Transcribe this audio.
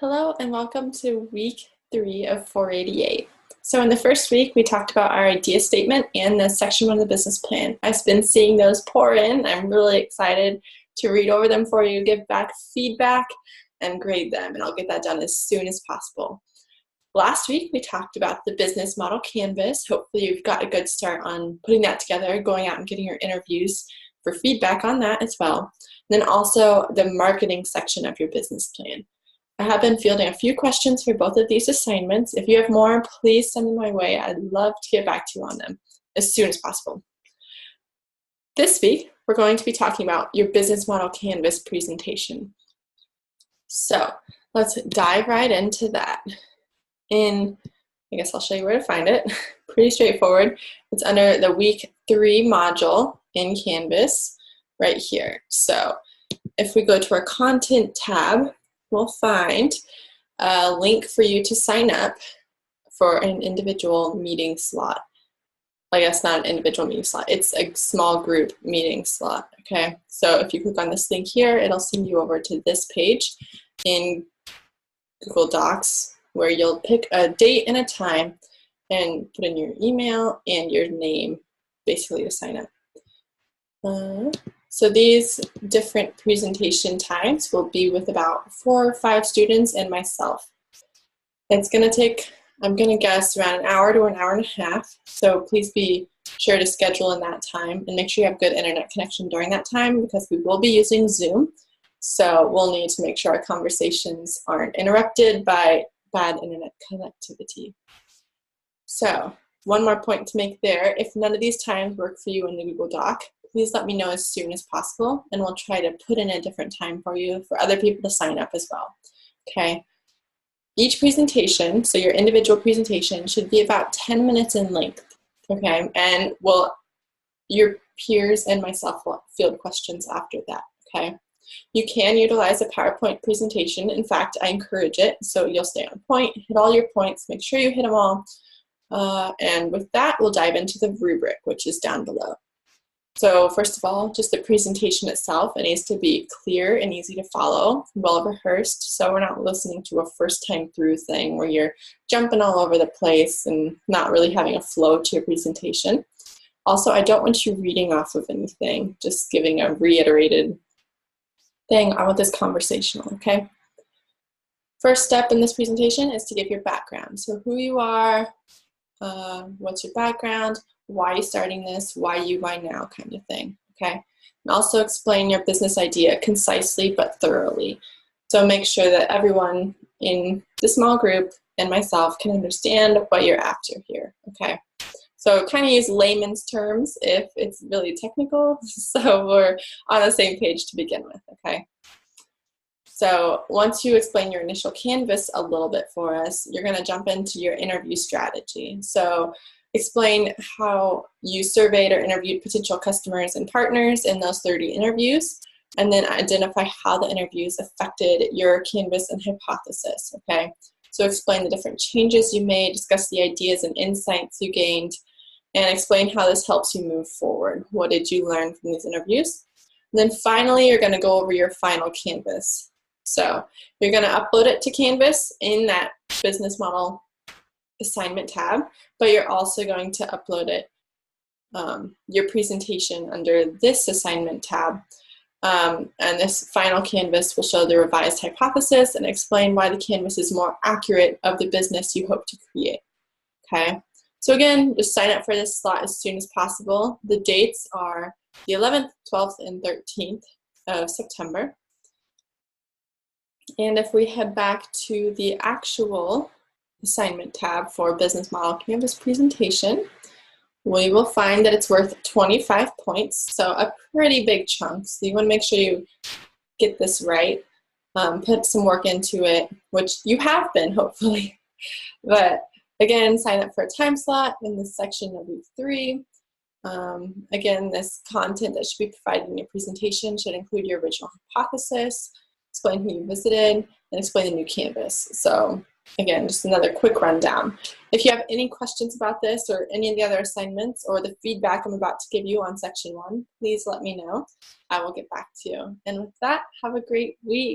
Hello and welcome to week 3 of 488. So in the first week, we talked about our idea statement and the section 1 of the business plan. I've been seeing those pour in. I'm really excited to read over them for you, give back feedback, and grade them, and I'll get that done as soon as possible. Last week, we talked about the business model canvas. Hopefully you've got a good start on putting that together, going out and getting your interviews for feedback on that as well. And then also the marketing section of your business plan. I have been fielding a few questions for both of these assignments. If you have more, please send them my way. I'd love to get back to you on them as soon as possible. This week, we're going to be talking about your business model canvas presentation. So let's dive right into that. I guess I'll show you where to find it. Pretty straightforward. It's under the week 3 module in Canvas right here. So if we go to our content tab, we'll find a link for you to sign up for an individual meeting slot. I guess not an individual meeting slot, it's a small group meeting slot, okay? So if you click on this link here, it'll send you over to this page in Google Docs where you'll pick a date and a time and put in your email and your name basically to sign up. So these different presentation times will be with about 4 or 5 students and myself. It's going to take, I'm going to guess, around an hour to an hour and a half. So please be sure to schedule in that time and make sure you have good internet connection during that time because we will be using Zoom. So we'll need to make sure our conversations aren't interrupted by bad internet connectivity. So one more point to make there, if none of these times work for you in the Google Doc, please let me know as soon as possible, and we'll try to put in a different time for you for other people to sign up as well, okay? Each presentation, so your individual presentation, should be about 10 minutes in length, okay? And your peers and myself will field questions after that, okay? You can utilize a PowerPoint presentation. In fact, I encourage it, so you'll stay on point, hit all your points, make sure you hit them all, and with that, we'll dive into the rubric, which is down below. So first of all, just the presentation itself, it needs to be clear and easy to follow, well rehearsed, so we're not listening to a first time through thing where you're jumping all over the place and not really having a flow to your presentation. Also, I don't want you reading off of anything, just giving a reiterated thing. I want this conversational, okay? First step in this presentation is to give your background. So who you are, what's your background, why are you starting this, why you, why now kind of thing, okay? And also explain your business idea concisely but thoroughly. So make sure that everyone in the small group and myself can understand what you're after here, okay? So kind of use layman's terms if it's really technical, so we're on the same page to begin with, okay? So once you explain your initial canvas a little bit for us, you're gonna jump into your interview strategy. So explain how you surveyed or interviewed potential customers and partners in those 30 interviews, and then identify how the interviews affected your canvas and hypothesis, okay? So explain the different changes you made, discuss the ideas and insights you gained, and explain how this helps you move forward. What did you learn from these interviews? And then finally, you're gonna go over your final canvas. So you're gonna upload it to Canvas in that business model assignment tab, but you're also going to upload it, your presentation under this assignment tab. And this final canvas will show the revised hypothesis and explain why the canvas is more accurate of the business you hope to create, okay? So again, just sign up for this slot as soon as possible. The dates are the 11th, 12th, and 13th of September. And if we head back to the actual assignment tab for business model canvas presentation, we will find that it's worth 25 points, so a pretty big chunk. So you want to make sure you get this right, put some work into it, which you have been, hopefully. But again, sign up for a time slot in this section of week 3. Again, this content that should be provided in your presentation should include your original hypothesis, explain who you visited, and explain the new canvas. So again, just another quick rundown. If you have any questions about this or any of the other assignments or the feedback I'm about to give you on section 1, please let me know. I will get back to you. And with that, have a great week.